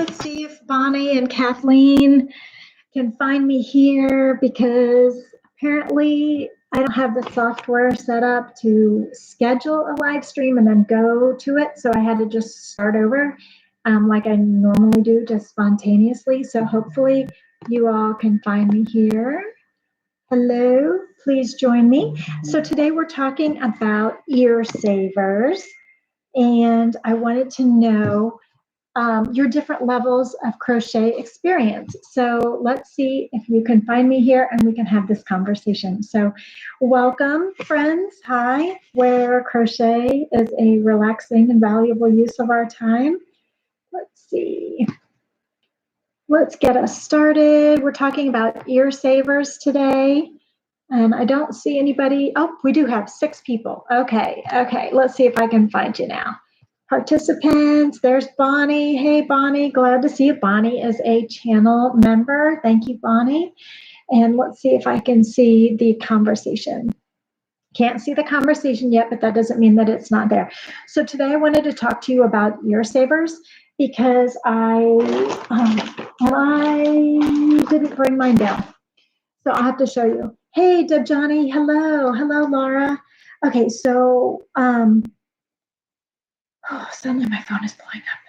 Let's see if Bonnie and Kathleen can find me here because apparently I don't have the software set up to schedule a live stream and then go to it. So I had to just start over like I normally do, just spontaneously. So hopefully you all can find me here. Hello, please join me. So today we're talking about ear savers, and I wanted to know your different levels of crochet experience. So let's see if you can find me here and we can have this conversation. So welcome, friends. Hi, where crochet is a relaxing and valuable use of our time. Let's see. Let's get us started. We're talking about ear savers today. And I don't see anybody. Oh, we do have 6 people. Okay. Let's see if I can find you now. Participants, there's Bonnie. Hey, Bonnie, glad to see you. Bonnie is a channel member. Thank you, Bonnie. And let's see if I can see the conversation. Can't see the conversation yet, but that doesn't mean that it's not there. So today I wanted to talk to you about ear savers because I didn't bring mine down. So I'll have to show you. Hey, Debjani, hello, Laura. Okay, so suddenly my phone is blowing up.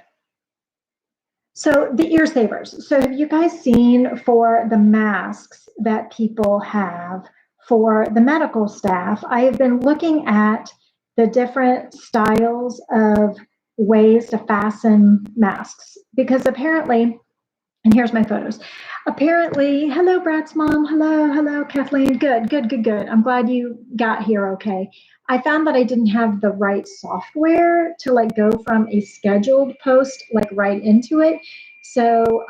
So the ear savers. So have you guys seen for the masks that people have for the medical staff? I have been looking at the different styles of ways to fasten masks because apparently, and here's my photos. Apparently, hello, Brad's mom. Hello, Kathleen. Good. I'm glad you got here okay. I found that I didn't have the right software to like go from a scheduled post like right into it. So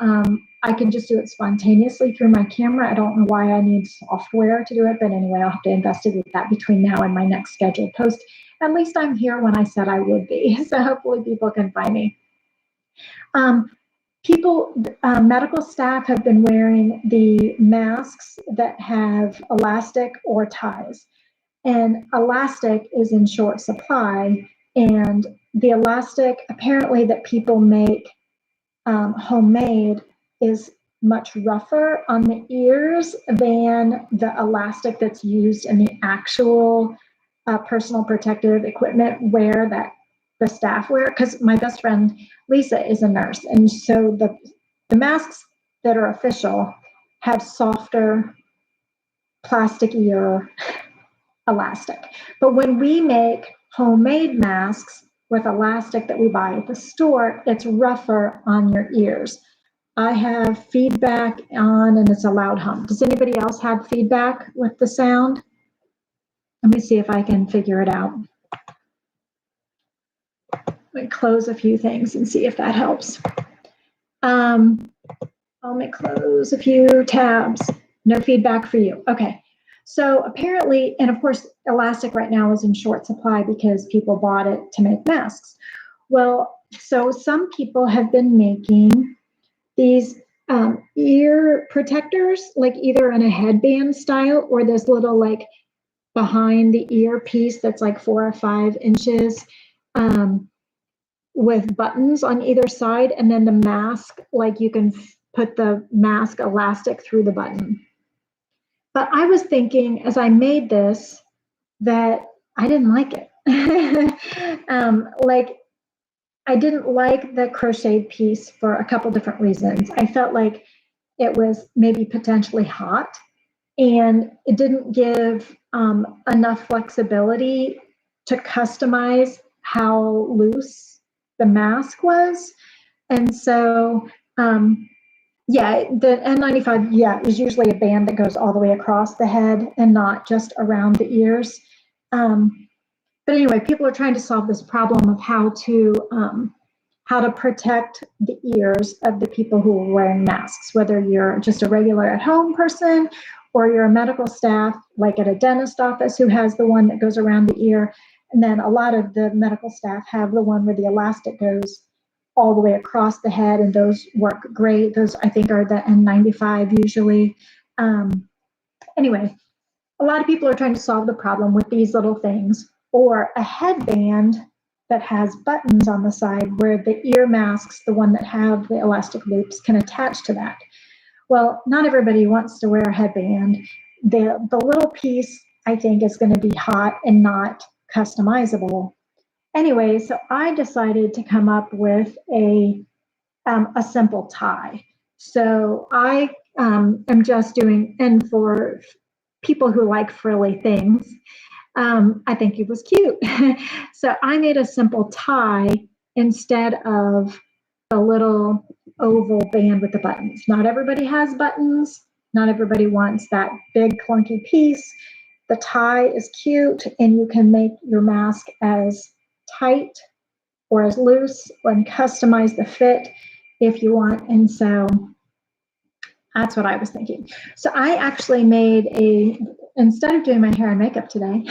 I can just do it spontaneously through my camera. I don't know why I need software to do it, but anyway, I'll have to investigate that between now and my next scheduled post. At least I'm here when I said I would be. So hopefully people can find me. Medical staff have been wearing the masks that have elastic or ties. And elastic is in short supply. And the elastic, apparently, that people make homemade is much rougher on the ears than the elastic that's used in the actual personal protective equipment wear that the staff wear. Because my best friend Lisa is a nurse, and so the masks that are official have softer plastic ear elastic. But when we make homemade masks with elastic that we buy at the store, it's rougher on your ears. I have feedback on, and it's a loud hum. Does anybody else have feedback with the sound? Let me see if I can figure it out. Let me close a few things and see if that helps. Let me close a few tabs. No feedback for you. Okay. So apparently, and of course, elastic right now is in short supply because people bought it to make masks. Well, so some people have been making these ear protectors, like either in a headband style or this little like behind the ear piece that's like 4 or 5 inches with buttons on either side. And then the mask, like you can put the mask elastic through the button. But I was thinking as I made this that I didn't like it. Like I didn't like the crocheted piece for a couple different reasons. I felt like it was maybe potentially hot and it didn't give enough flexibility to customize how loose the mask was. And so, yeah, the N95, is usually a band that goes all the way across the head and not just around the ears. But anyway, people are trying to solve this problem of how to protect the ears of the people who are wearing masks, whether you're just a regular at-home person or you're a medical staff, like at a dentist office who has the one that goes around the ear. And then a lot of the medical staff have the one where the elastic goes all the way across the head, and those work great. Those, I think, are the N95 usually. Anyway, a lot of people are trying to solve the problem with these little things, or a headband that has buttons on the side where the ear masks, the one that have the elastic loops, can attach to that. Well, not everybody wants to wear a headband. The little piece, I think, is going to be hot and not customizable. Anyway, so I decided to come up with a simple tie. So I am just doing, and for people who like frilly things, I think it was cute. So I made a simple tie instead of a little oval band with the buttons. Not everybody has buttons. Not everybody wants that big clunky piece. The tie is cute, and you can make your mask as tight or as loose and customize the fit if you want. And so that's what I was thinking. So I actually made instead of doing my hair and makeup today,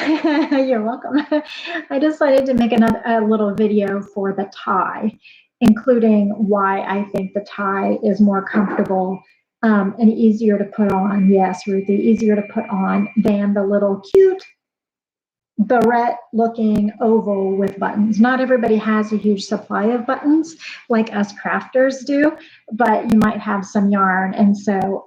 you're welcome, I decided to make a little video for the tie, including why I think the tie is more comfortable and easier to put on. Yes, Ruthie, easier to put on than the little cute barrette looking oval with buttons. Not everybody has a huge supply of buttons like us crafters do, but you might have some yarn. And so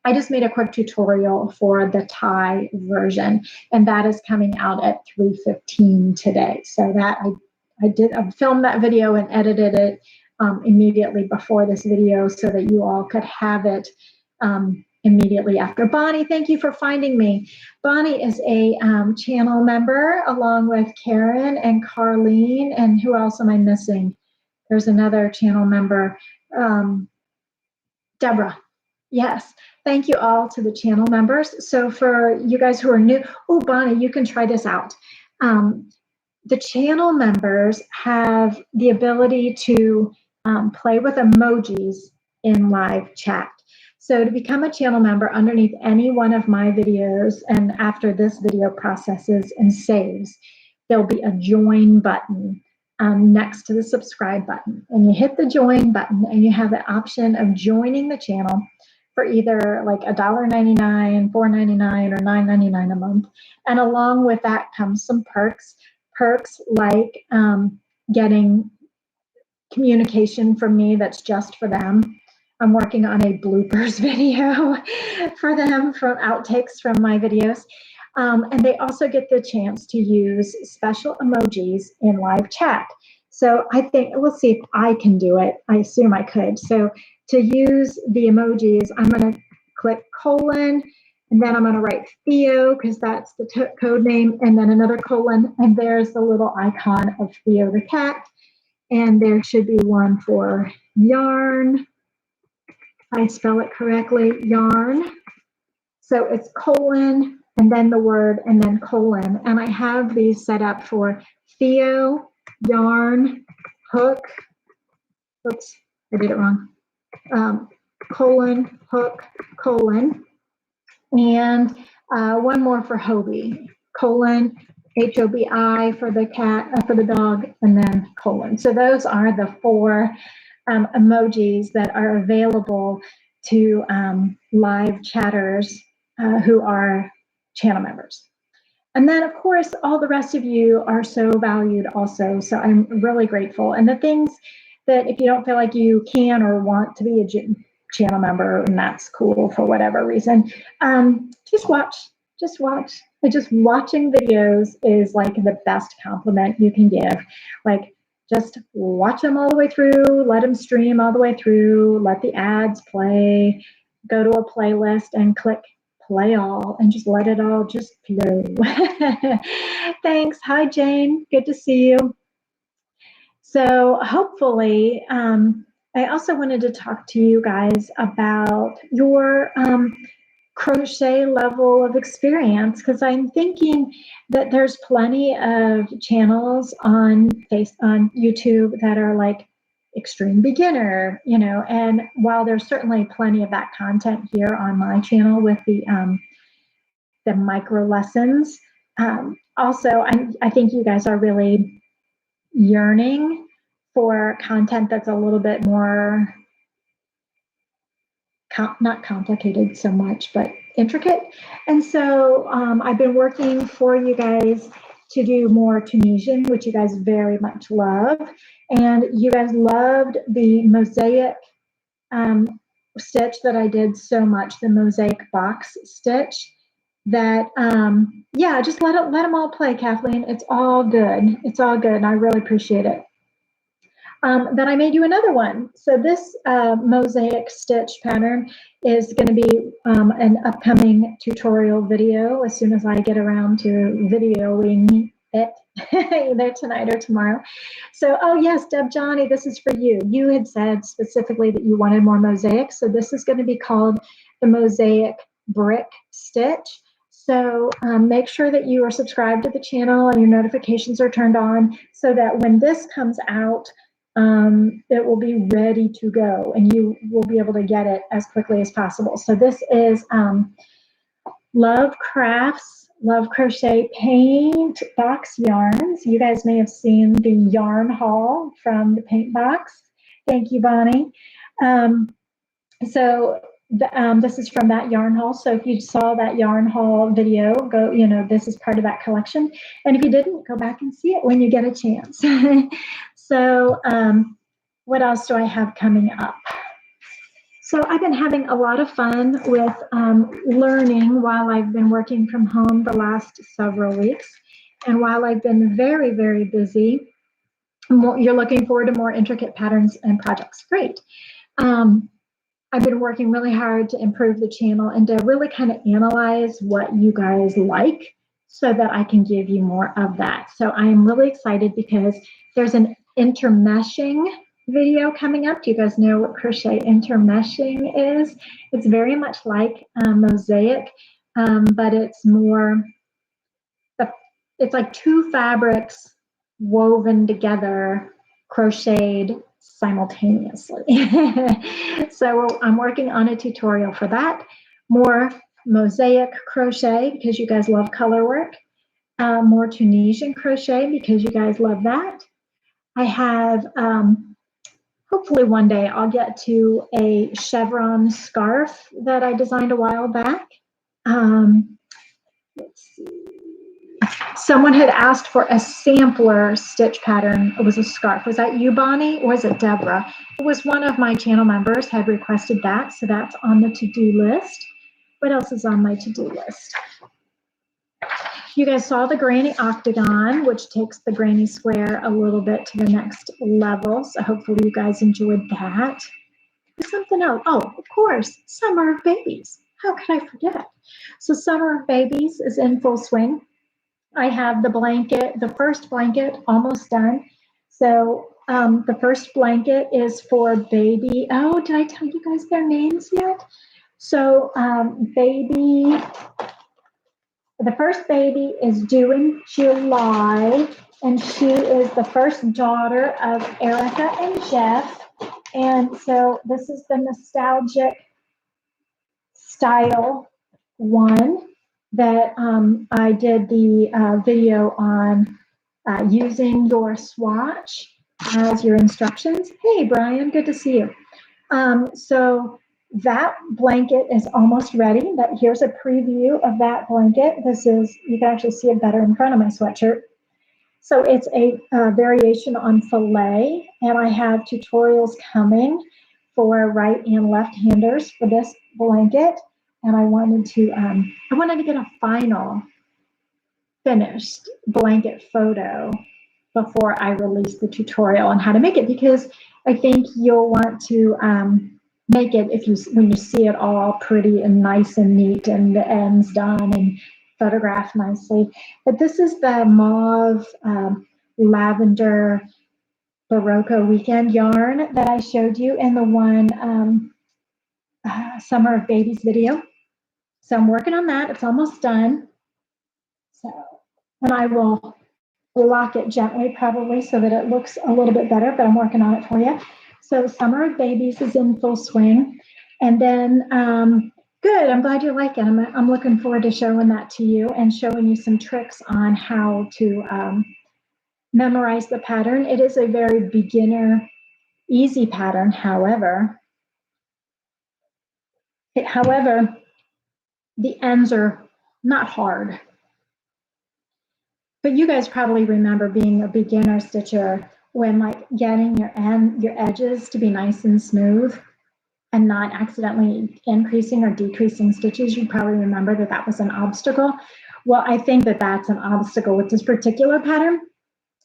I just made a quick tutorial for the tie version, and that is coming out at 3:15 today. So that I filmed that video and edited it immediately before this video so that you all could have it immediately after. Bonnie, thank you for finding me. Bonnie is a channel member along with Karen and Carlene. And who else am I missing? There's another channel member, Deborah. Yes, thank you all to the channel members. So for you guys who are new, oh, Bonnie, you can try this out. The channel members have the ability to play with emojis in live chat. So to become a channel member underneath any one of my videos, and after this video processes and saves, there'll be a join button next to the subscribe button. And you hit the join button and you have the option of joining the channel for either like $1.99, $4.99, or $9.99 a month. And along with that comes some perks like getting communication from me that's just for them. I'm working on a bloopers video for them from outtakes from my videos. And they also get the chance to use special emojis in live chat. So I think we'll see if I can do it. I assume I could. So to use the emojis, I'm going to click colon, and then I'm going to write Theo because that's the code name, and then another colon, and there's the little icon of Theo the cat. And there should be one for yarn. I spell it correctly, yarn. So it's colon and then the word and then colon. And I have these set up for Theo, yarn, hook. Oops, I did it wrong. Colon, hook, colon. And one more for Hobie, colon, Hobi for the cat, for the dog, and then colon. So those are the 4 emojis that are available to live chatters who are channel members. And then, of course, all the rest of you are so valued also. So I'm really grateful. And the things that if you don't feel like you can or want to be a channel member, and that's cool for whatever reason, just watch. Just watch. Just watching videos is like the best compliment you can give. Like, just watch them all the way through, let them stream all the way through, let the ads play, go to a playlist and click play all and just let it all just flow. Thanks. Hi, Jane. Good to see you. So hopefully, I also wanted to talk to you guys about your crochet level of experience, because I'm thinking that there's plenty of channels on YouTube that are like extreme beginner, and while there's certainly plenty of that content here on my channel with the micro lessons, also I think you guys are really yearning for content that's a little bit more not complicated so much, but intricate. And so I've been working for you guys to do more Tunisian, which you guys very much love. And you guys loved the mosaic stitch that I did so much, the mosaic box stitch. That yeah, just let them all play, Kathleen. It's all good. It's all good, and I really appreciate it. Then I made you another one. So this mosaic stitch pattern is going to be an upcoming tutorial video as soon as I get around to videoing it, either tonight or tomorrow. So, oh yes, Deb Johnny, this is for you. You had said specifically that you wanted more mosaic. So this is going to be called the mosaic brick stitch. So make sure that you are subscribed to the channel and your notifications are turned on so that when this comes out, it will be ready to go and you will be able to get it as quickly as possible. So this is Love Crafts, Love Crochet Paint Box Yarns. You guys may have seen the yarn haul from the paint box. Thank you, Bonnie. This is from that yarn haul. So if you saw that yarn haul video, go, this is part of that collection. And if you didn't, go back and see it when you get a chance. So what else do I have coming up? So I've been having a lot of fun with learning while I've been working from home the last several weeks. And while I've been very, very busy, you're looking forward to more intricate patterns and projects. Great. I've been working really hard to improve the channel and to really kind of analyze what you guys like so that I can give you more of that. So I am really excited because there's an intermeshing video coming up. Do you guys know what crochet intermeshing is? It's very much like mosaic, but it's more, it's like two fabrics woven together, crocheted simultaneously. So I'm working on a tutorial for that. More mosaic crochet because you guys love color work. More Tunisian crochet because you guys love that. I have, hopefully one day I'll get to a chevron scarf that I designed a while back. Let's see. Someone had asked for a sampler stitch pattern. It was a scarf. Was that you, Bonnie, or was it Deborah? It was one of my channel members had requested that, so that's on the to-do list. What else is on my to-do list? You guys saw the granny octagon, which takes the granny square a little bit to the next level, so hopefully you guys enjoyed that. There's something else. Oh, of course, Summer of Babies. How could I forget? So Summer of Babies is in full swing. I have the blanket, the first blanket almost done. So the first blanket is for baby. Oh, did I tell you guys their names yet? So the first baby is due in July, and she is the first daughter of Erica and Jeff. And so this is the nostalgic style one that I did the video on using your swatch as your instructions. Hey, Brian, good to see you. So that blanket is almost ready. Here's a preview of that blanket. This is, you can actually see it better in front of my sweatshirt. So it's a variation on filet, and I have tutorials coming for right and left-handers for this blanket. And I wanted to get a final finished blanket photo before I release the tutorial on how to make it, because I think you'll want to make it when you see it all pretty and nice and neat and the ends done and photographed nicely. But this is the mauve lavender Barocco weekend yarn that I showed you in the one Summer of Babies video. So I'm working on that. It's almost done. So, and I will lock it gently probably so that it looks a little bit better, but I'm working on it for you. So Summer of Babies is in full swing. And then, good, I'm glad you like it. I'm looking forward to showing that to you and showing you some tricks on how to memorize the pattern. It is a very beginner, easy pattern, however, the ends are not hard. but you guys probably remember being a beginner stitcher when like getting your edges to be nice and smooth and not accidentally increasing or decreasing stitches. You probably remember that that was an obstacle. Well, I think that that's an obstacle with this particular pattern,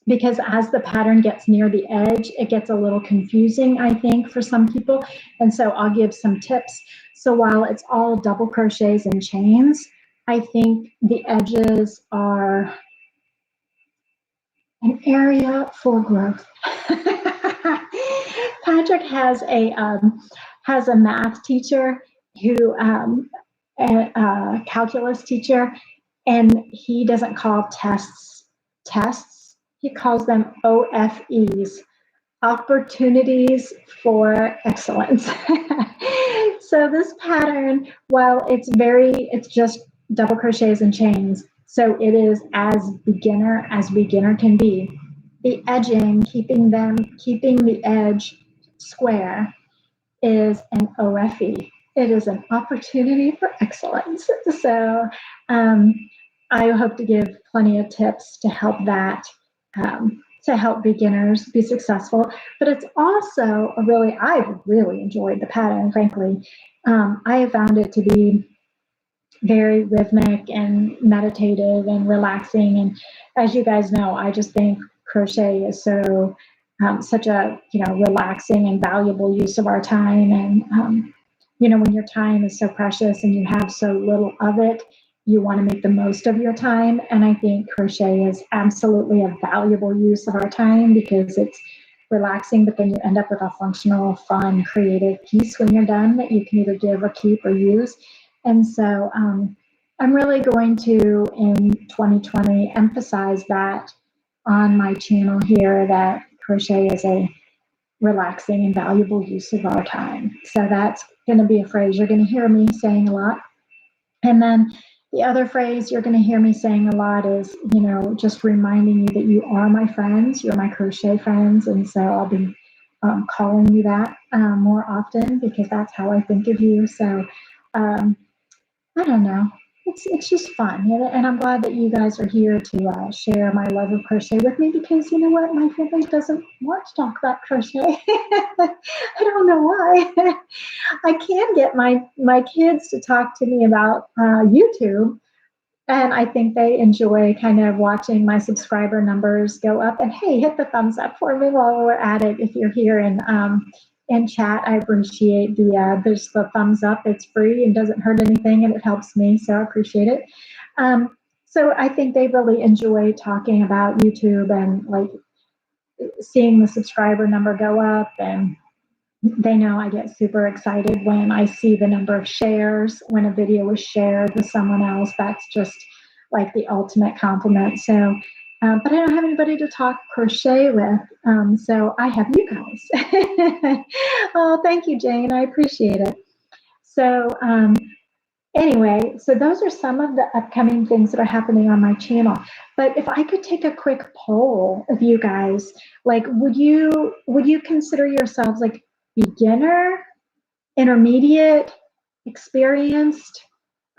because as the pattern gets near the edge, it gets a little confusing, I think, for some people. And so I'll give some tips. So while it's all double crochets and chains, I think the edges are an area for growth. Patrick has a math teacher who a calculus teacher, and he doesn't call tests. He calls them OFEs, opportunities for excellence. So this pattern, while it's just double crochets and chains, so it is as beginner can be. The edging, keeping the edge square, is an OFE. It is an opportunity for excellence. So I hope to give plenty of tips to help that, to help beginners be successful. But it's also I've really enjoyed the pattern, frankly. I have found it to be very rhythmic and meditative and relaxing. And as you guys know, I just think crochet is such a relaxing and valuable use of our time. And when your time is so precious and you have so little of it, you want to make the most of your time. And I think crochet is absolutely a valuable use of our time because it's relaxing, but then you end up with a functional, fun, creative piece when you're done that you can either give or keep or use. And so I'm really going to, in 2020, emphasize that on my channel here, that crochet is a relaxing and valuable use of our time. So that's going to be a phrase you're going to hear me saying a lot. And then the other phrase you're going to hear me saying a lot is, just reminding you that you are my friends, you're my crochet friends. And so I'll be calling you that more often because that's how I think of you. So I don't know. It's just fun, and I'm glad that you guys are here to share my love of crochet with me, because you know what, my family doesn't want to talk about crochet. I don't know why. I can get my kids to talk to me about YouTube, and I think they enjoy kind of watching my subscriber numbers go up. And hey, hit the thumbs up for me while we're at it if you're here in chat. I appreciate there's the thumbs up. It's free and doesn't hurt anything, and it helps me, so I appreciate it. So I think they really enjoy talking about YouTube and like seeing the subscriber number go up, and they know I get super excited when I see the number of shares when a video is shared with someone else. That's just like the ultimate compliment. So but I don't have anybody to talk crochet with, so I have you guys. Oh, thank you, Jane. I appreciate it. So anyway, so those are some of the upcoming things that are happening on my channel. But if I could take a quick poll of you guys, like, would you consider yourselves like beginner, intermediate, experienced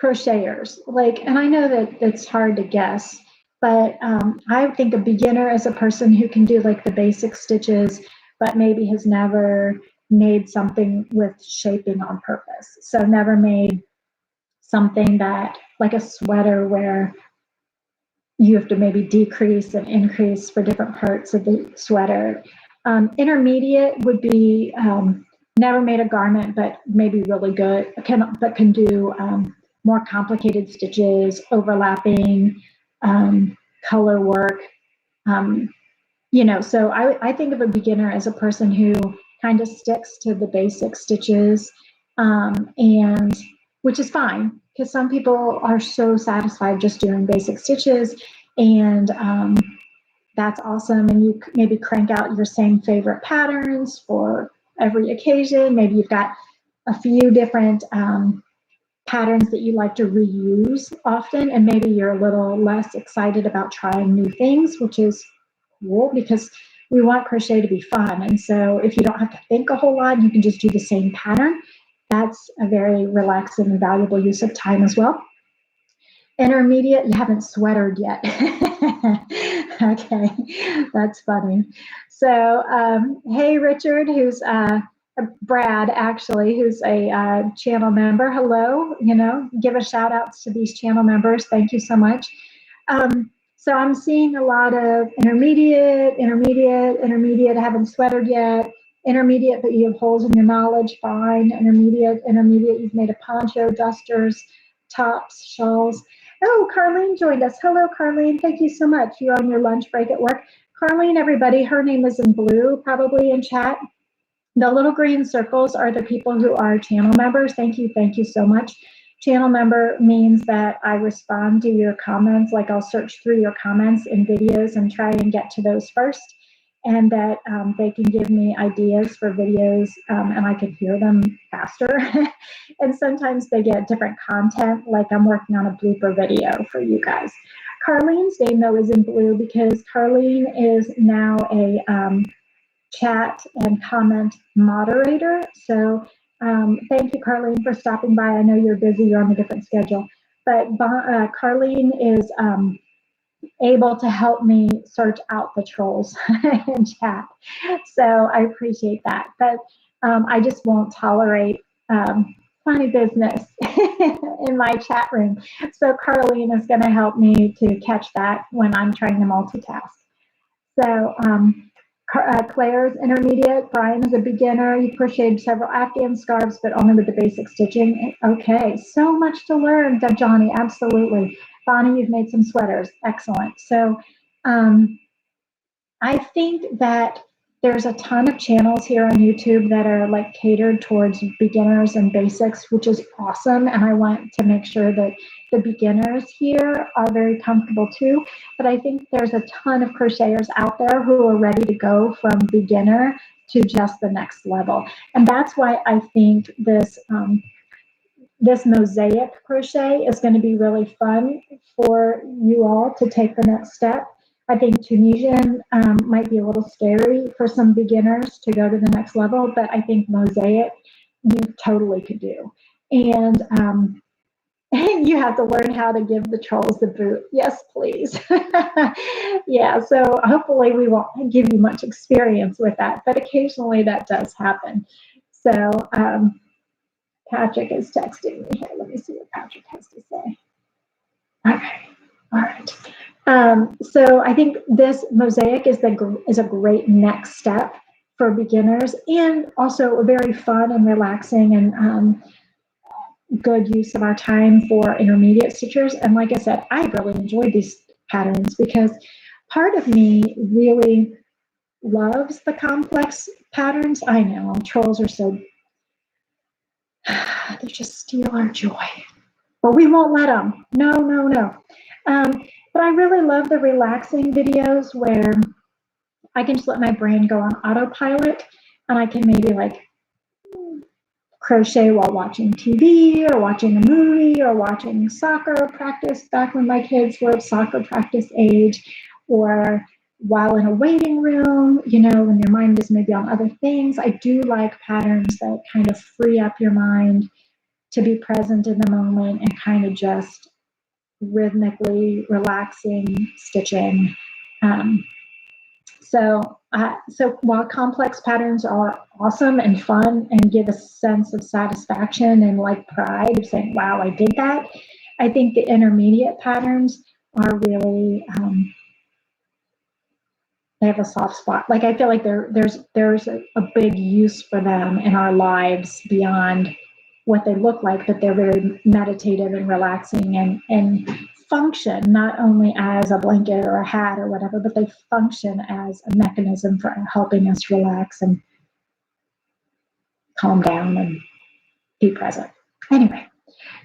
crocheters? Like, and I know that it's hard to guess, but I would think a beginner is a person who can do like the basic stitches, but maybe has never made something with shaping on purpose. So never made something that, like a sweater where you have to maybe decrease and increase for different parts of the sweater. Intermediate would be never made a garment, but maybe really good, but can do more complicated stitches, overlapping, color work. So I think of a beginner as a person who kind of sticks to the basic stitches, and which is fine, because some people are so satisfied just doing basic stitches, and that's awesome. And you maybe crank out your same favorite patterns for every occasion. Maybe you've got a few different patterns that you like to reuse often, and maybe you're a little less excited about trying new things, which is cool because we want crochet to be fun. And so if you don't have to think a whole lot, you can just do the same pattern. That's a very relaxing and valuable use of time as well. Intermediate, you haven't sweatered yet. Okay, that's funny. So, hey, Richard, who's Brad, actually, who's a channel member. Hello, give a shout outs to these channel members. Thank you so much. So I'm seeing a lot of intermediate, haven't sweatered yet. Intermediate, but you have holes in your knowledge, fine. Intermediate, you've made a poncho, dusters, tops, shawls. Oh, Carlene joined us. Hello, Carlene. Thank you so much. You're on your lunch break at work. Carlene, everybody, her name is in blue, probably in chat. The little green circles are the people who are channel members. Thank you so much. Channel member means that I respond to your comments, like I'll search through your comments in videos and try and get to those first, and that they can give me ideas for videos and I can hear them faster. And sometimes they get different content, like I'm working on a blooper video for you guys. Carlene's name, though, is in blue because Carlene is now a chat and comment moderator. So thank you, Carlene, for stopping by. I know you're busy, you're on a different schedule, but Carlene is able to help me search out the trolls in chat. So I appreciate that. But I just won't tolerate funny business in my chat room. So Carlene is going to help me to catch that when I'm trying to multitask. So Claire's intermediate. Brian is a beginner. You crocheted several Afghan scarves, but only with the basic stitching. Okay, so much to learn, Johnny. Absolutely. Bonnie, you've made some sweaters. Excellent. So I think that there's a ton of channels here on YouTube that are like catered towards beginners and basics, which is awesome. And I want to make sure that the beginners here are very comfortable too. But I think there's a ton of crocheters out there who are ready to go from beginner to just the next level. And that's why I think this mosaic crochet is going to be really fun for you all to take the next step. I think Tunisian might be a little scary for some beginners to go to the next level, but I think mosaic you totally could do. And you have to learn how to give the trolls the boot. Yes, please. Yeah, so hopefully we won't give you much experience with that, but occasionally that does happen. So Patrick is texting me here. Let me see what Patrick has to say. Okay, all right. So I think this mosaic is a great next step for beginners, and also a very fun and relaxing and good use of our time for intermediate stitchers. And like I said, I really enjoyed these patterns because part of me really loves the complex patterns. I know trolls are so, they just steal our joy, but we won't let them. No. But I really love the relaxing videos where I can just let my brain go on autopilot and I can maybe like crochet while watching TV or watching a movie or watching soccer practice back when my kids were of soccer practice age, or while in a waiting room, when your mind is maybe on other things. I do like patterns that kind of free up your mind to be present in the moment and kind of just rhythmically relaxing stitching. So while complex patterns are awesome and fun and give a sense of satisfaction and like pride of saying, wow, I did that, I think the intermediate patterns are really, they have a soft spot. Like I feel like there's a big use for them in our lives beyond what they look like, but they're very meditative and relaxing and function not only as a blanket or a hat or whatever, but they function as a mechanism for helping us relax and calm down and be present. Anyway,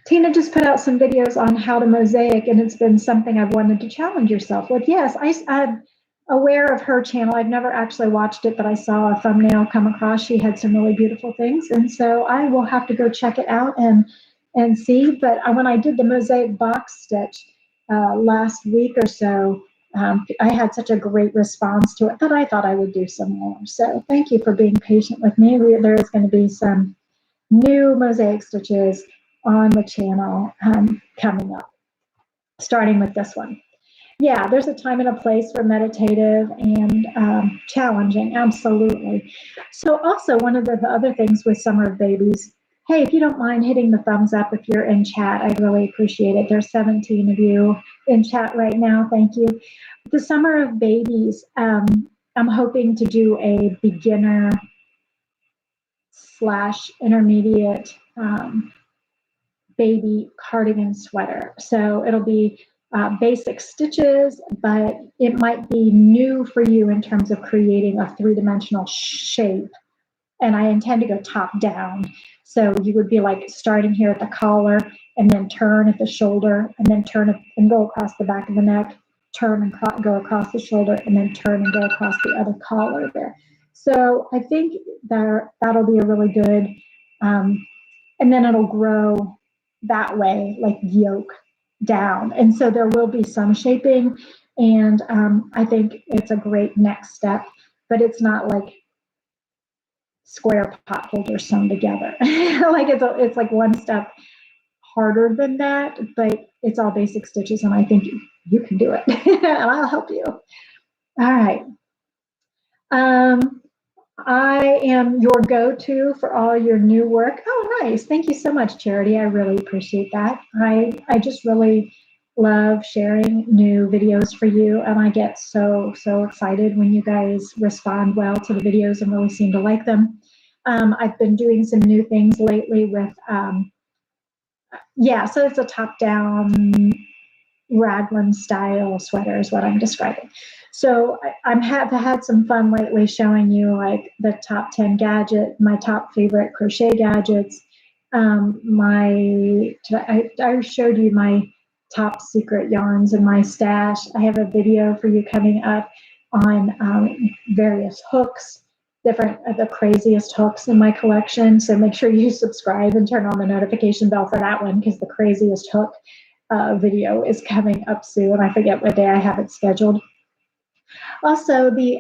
Tina just put out some videos on how to mosaic, and it's been something I've wanted to challenge yourself with. Yes, I'm aware of her channel. I've never actually watched it, but I saw a thumbnail come across. She had some really beautiful things, and so I will have to go check it out and see. But when I did the mosaic box stitch last week or so, I had such a great response to it that I thought I would do some more. So thank you for being patient with me. There is going to be some new mosaic stitches on the channel coming up. starting with this one. Yeah, there's a time and a place for meditative and challenging, absolutely. So also one of the other things with Summer of Babies, hey, if you don't mind hitting the thumbs up if you're in chat, I'd really appreciate it. There's 17 of you in chat right now, thank you. The Summer of Babies, I'm hoping to do a beginner / intermediate baby cardigan sweater. So it'll be basic stitches, but it might be new for you in terms of creating a three-dimensional shape. And I intend to go top down. So you would be like starting here at the collar and then turn at the shoulder and then turn and go across the back of the neck, turn and go across the shoulder and then turn and go across the other collar there. So I think that'll be a really good, and then it'll grow that way, like yoke down. And so there will be some shaping, and I think it's a great next step, but it's not like square pot holders sewn together. Like it's like one step harder than that, but it's all basic stitches, and I think you can do it, and I'll help you. All right. I am your go-to for all your new work. Oh, nice. Thank you so much, Charity. I really appreciate that. I just really love sharing new videos for you, and I get so excited when you guys respond well to the videos and really seem to like them. I've been doing some new things lately with, so it's a top-down raglan style sweater is what I'm describing. So I have had some fun lately showing you like the top 10 my top favorite crochet gadgets. I showed you my top secret yarns in my stash. I have a video for you coming up on various hooks, the craziest hooks in my collection. So make sure you subscribe and turn on the notification bell for that one, because the craziest hook video is coming up soon. I forget what day I have it scheduled. Also, the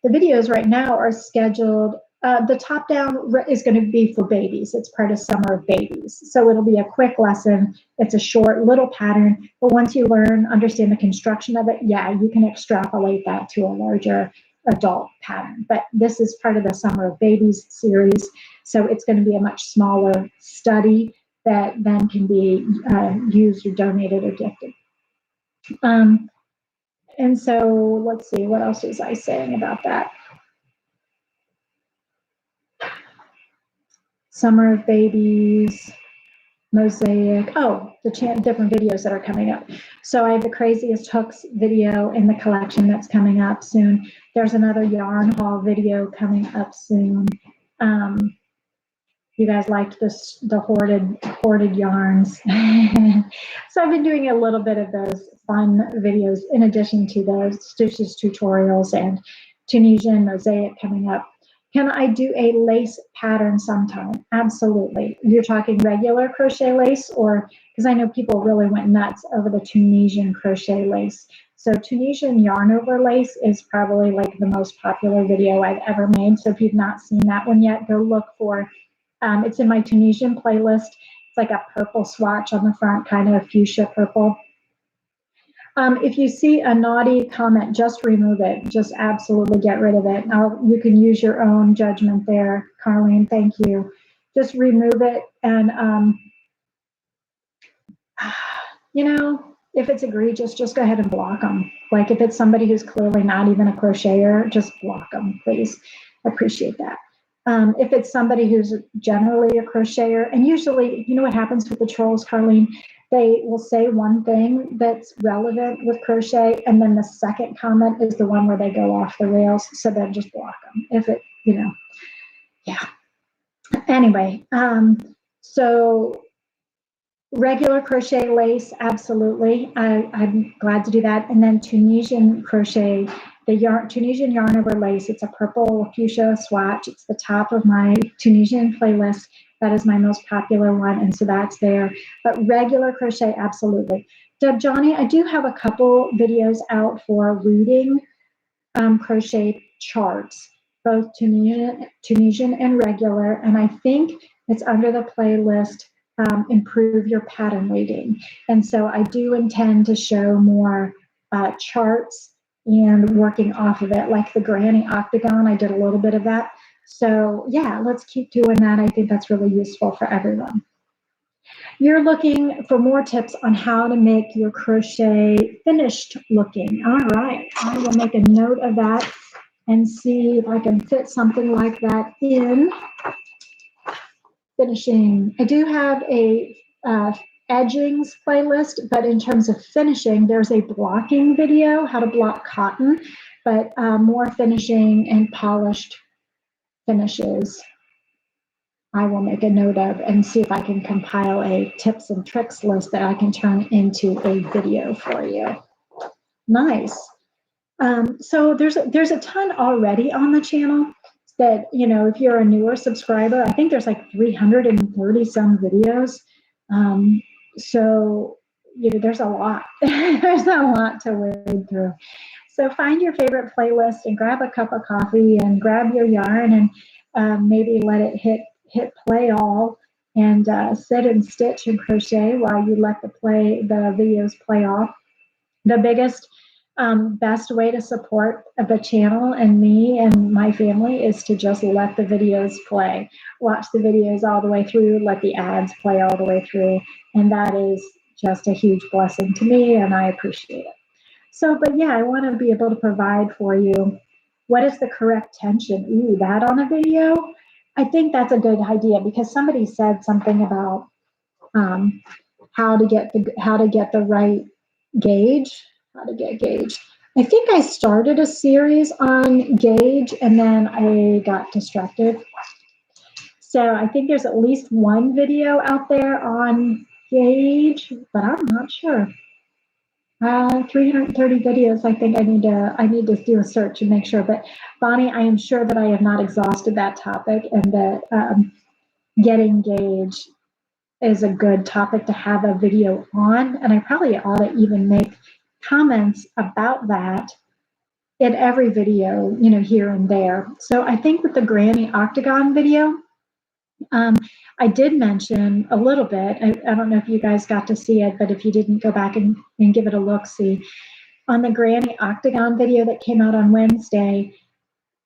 videos right now are scheduled. The top down is going to be for babies. It's part of Summer of Babies. So it'll be a quick lesson. It's a short little pattern, but once you understand the construction of it, yeah, you can extrapolate that to a larger adult pattern. But this is part of the Summer of Babies series. So it's going to be a much smaller study that then can be used or donated or gifted. And so let's see, what else was I saying about that? Summer of Babies, Mosaic. Oh, the different videos that are coming up. So I have the craziest hooks video in the collection that's coming up soon. There's another yarn haul video coming up soon. You guys liked the hoarded yarns. So I've been doing a little bit of those fun videos in addition to those stitches tutorials and Tunisian mosaic coming up. Can I do a lace pattern sometime? Absolutely. You're talking regular crochet lace, or because I know people really went nuts over the Tunisian crochet lace. So Tunisian yarn over lace is probably like the most popular video I've ever made. So if you've not seen that one yet, go look for. It's in my Tunisian playlist. It's like a purple swatch on the front, kind of a fuchsia purple. If you see a naughty comment, just remove it. Just absolutely get rid of it. You can use your own judgment there, Carlene. Thank you. Just remove it, and if it's egregious, just go ahead and block them. Like if it's somebody who's clearly not even a crocheter, just block them, please. I appreciate that. If it's somebody who's generally a crocheter, and usually, you know what happens with the trolls, Carlene? They will say one thing that's relevant with crochet, and then the second comment is the one where they go off the rails. So then just block them. If it, yeah. Anyway, so regular crochet lace, absolutely. I'm glad to do that. And then Tunisian crochet, Tunisian yarn over lace. It's a purple fuchsia swatch. It's the top of my Tunisian playlist. That is my most popular one, and so that's there. But regular crochet, absolutely. Deb Johnny, I do have a couple videos out for reading crochet charts, both Tunisian and regular, and I think it's under the playlist improve your pattern reading. And so I do intend to show more charts and working off of it, like the Granny Octagon. I did a little bit of that. So yeah, let's keep doing that. I think that's really useful for everyone. You're looking for more tips on how to make your crochet finished looking. All right, I will make a note of that and see if I can fit something like that in. Finishing. I do have a edgings playlist, but in terms of finishing, there's a blocking video, how to block cotton, but more finishing and polished finishes I will make a note of and see if I can compile a tips and tricks list that I can turn into a video for you. Nice. So there's a ton already on the channel that, you know, if you're a newer subscriber, I think there's like 330 some videos. So, you know, there's a lot. There's a lot to wade through. So find your favorite playlist and grab a cup of coffee and grab your yarn and maybe let it hit play all and sit and stitch and crochet while you let the videos play off. The biggest best way to support the channel and me and my family is to just let the videos play. Watch the videos all the way through, let the ads play all the way through, and that is just a huge blessing to me, and I appreciate it. So, but yeah, I want to be able to provide for you what is the correct tension. Ooh, that on a video? I think that's a good idea because somebody said something about how to get the right gauge. How to get gauge. I think I started a series on gauge and then I got distracted. So I think there's at least one video out there on gauge, but I'm not sure. 330 videos. I think I need to do a search and make sure. But Bonnie, I am sure that I have not exhausted that topic, and that getting gauge is a good topic to have a video on. And I probably ought to even make comments about that in every video, you know, here and there. So I think with the Granny Octagon video, I did mention a little bit. I don't know if you guys got to see it, but if you didn't, go back and give it a look. See, on the Granny Octagon video that came out on Wednesday,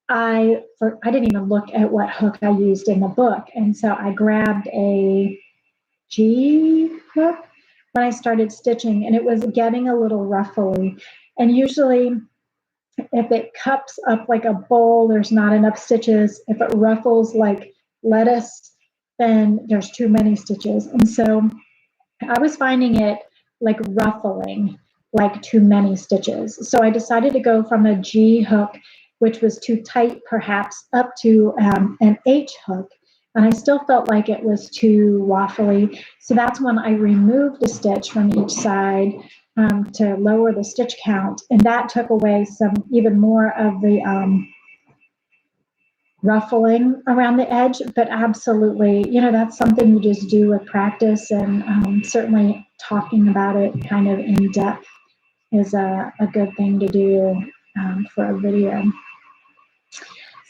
I didn't even look at what hook I used in the book, and so I grabbed a G hook when I started stitching, and it was getting a little ruffly. And usually, if it cups up like a bowl, there's not enough stitches. If it ruffles like lettuce, then there's too many stitches. And so I was finding it like ruffling like too many stitches. So I decided to go from a G hook, which was too tight perhaps, up to an H hook. And I still felt like it was too waffly. So that's when I removed a stitch from each side to lower the stitch count. And that took away even more of the ruffling around the edge. But absolutely, you know, that's something you just do with practice, and certainly talking about it kind of in depth is a good thing to do for a video.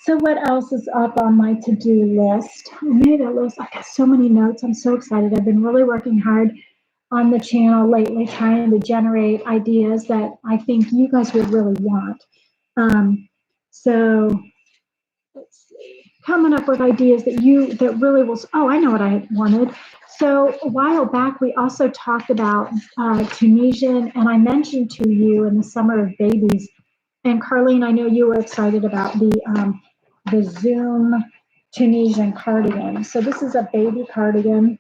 So what else is up on my to-do list? I made a list. I've got so many notes. I'm so excited. I've been really working hard on the channel lately, trying to generate ideas that I think you guys would really want. So let's see, coming up with ideas that really will. Oh, I know what I wanted. So a while back, we also talked about Tunisian, and I mentioned to you in the Summer of Babies. And Carlene, I know you were excited about the Zoom Tunisian cardigan. So this is a baby cardigan,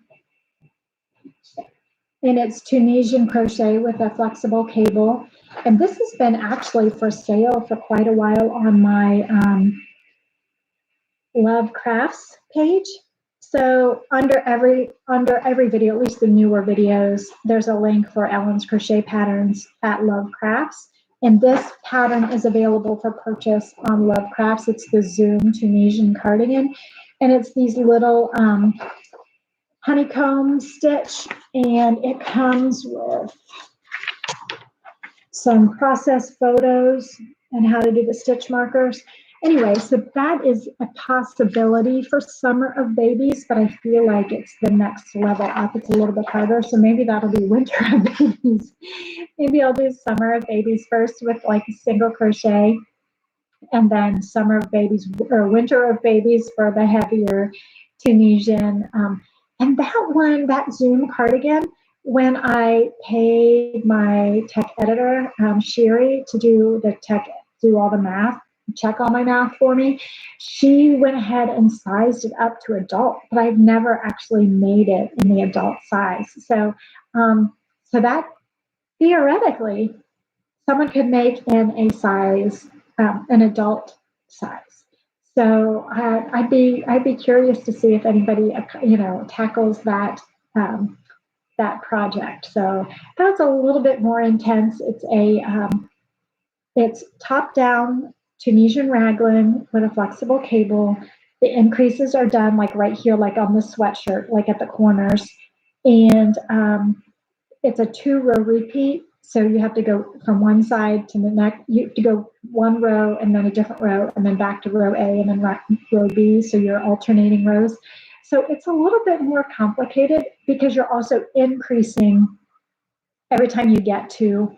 and it's Tunisian crochet with a flexible cable. And this has been actually for sale for quite a while on my Love Crafts page. So under every video, at least the newer videos, there's a link for Ellen's crochet patterns at Love Crafts. And this pattern is available for purchase on Love Crafts. It's the Zoom Tunisian cardigan. And it's these little honeycomb stitch. And it comes with some process photos and how to do the stitch markers. anyway, so that is a possibility for Summer of Babies, but I feel like it's the next level up. It's a little bit harder, so maybe that'll be Winter of Babies. Maybe I'll do Summer of Babies first with like a single crochet, and then Summer of Babies or Winter of Babies for the heavier Tunisian. And that one, that Zoom cardigan, when I paid my tech editor, Sherry, to do all the math, check all my math for me, she went ahead and sized it up to adult, but I've never actually made it in the adult size. So, so that theoretically, someone could make in a size, an adult size. So I'd be curious to see if anybody tackles that project. So that's a little bit more intense. It's top down Tunisian raglan with a flexible cable. The increases are done like right here, like on the sweatshirt, like at the corners, and it's a 2-row repeat. So you have to go from one side to the next. You have to go one row and then a different row and then back to row A and then row B. So you're alternating rows. So it's a little bit more complicated because you're also increasing every time you get to,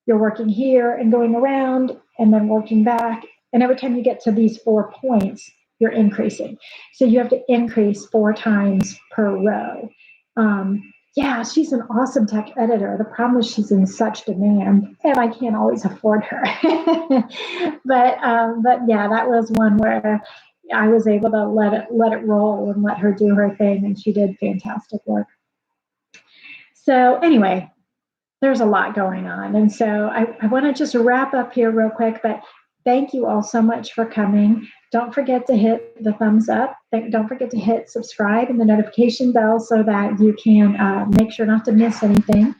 you're working here and going around and then working back. And every time you get to these 4 points, you're increasing. So you have to increase 4 times per row. Yeah, she's an awesome tech editor. The problem is she's in such demand, and I can't always afford her. but yeah, that was one where I was able to let it roll and let her do her thing, and she did fantastic work. So anyway, there's a lot going on, and so I want to just wrap up here real quick. But thank you all so much for coming. Don't forget to hit the thumbs up. Don't forget to hit subscribe and the notification bell so that you can make sure not to miss anything.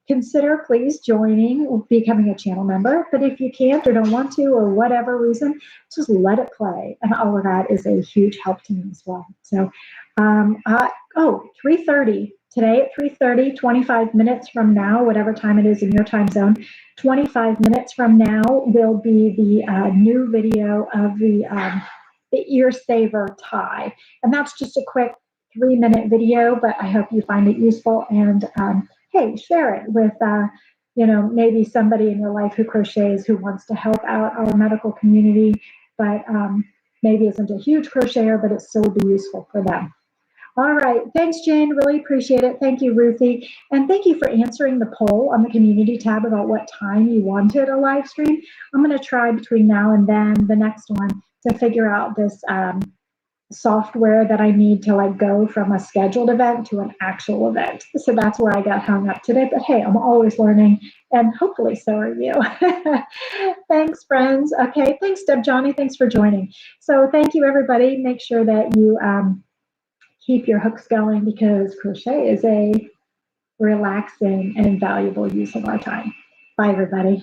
Consider please joining, becoming a channel member. But if you can't or don't want to or whatever reason, just let it play. And all of that is a huge help to me as well. So, 3:30. Today at 3:30, 25 minutes from now, whatever time it is in your time zone, 25 minutes from now will be the new video of the ear saver tie. And that's just a quick 3-minute video, but I hope you find it useful. And hey, share it with, maybe somebody in your life who crochets, who wants to help out our medical community, but maybe isn't a huge crocheter, but it still would be useful for them. All right. Thanks, Jane. Really appreciate it. Thank you, Ruthie. And thank you for answering the poll on the community tab about what time you wanted a live stream. I'm going to try between now and then, the next one, to figure out this software that I need to go from a scheduled event to an actual event. So that's where I got hung up today. But hey, I'm always learning, and hopefully so are you. Thanks, friends. Okay. Thanks, Deb Johnny. Thanks for joining. So thank you, everybody. Make sure that you keep your hooks going, because crochet is a relaxing and invaluable use of our time. Bye, everybody.